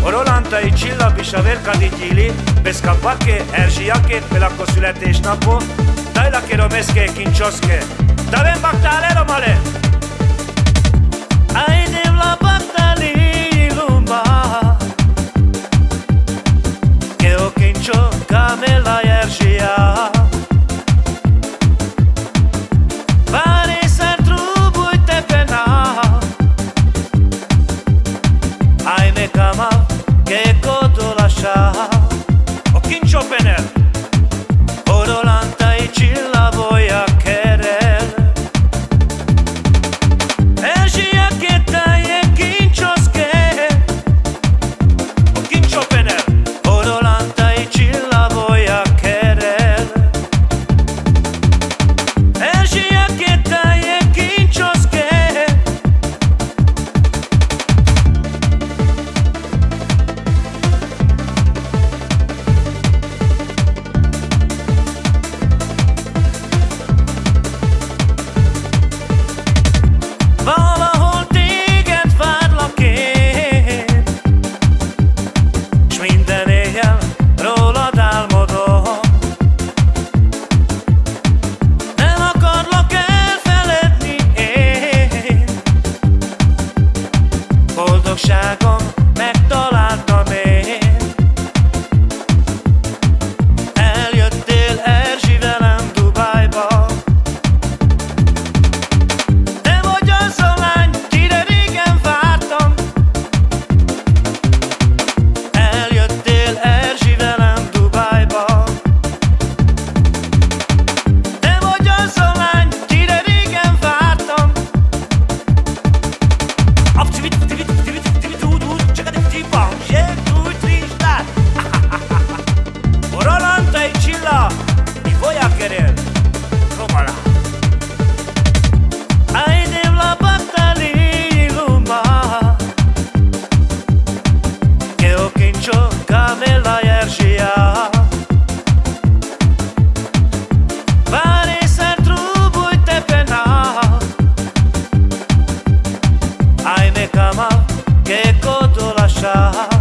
Rolantai csillap és a verkadi gyíli, Beszkapake, Erzsiake, pelako születésnapo, Dajlake romeszke, kincsoszke, Daven baktálero male! Aidem la baktali lumba, Keo kincsó, kamela Erzsia. Che codo lascia o kincho penel Orolanta i cilla voia querer Erzsia che tai e kinchoske o kincho penel Orolanta i cilla voia querer Erzsia che tai e kinchoske Valahol téged várlak én, s minden éjjel rólad álmodom. Nem akarlak elfeledni én, boldogságom megtaláltam én. Eljöttél Erzsi velem Dubájba, Aidem la baktali lumba, Keo kincho, kamela Erzsia. Pare ser trubuj te penal, Ai me kama, che codo lascia.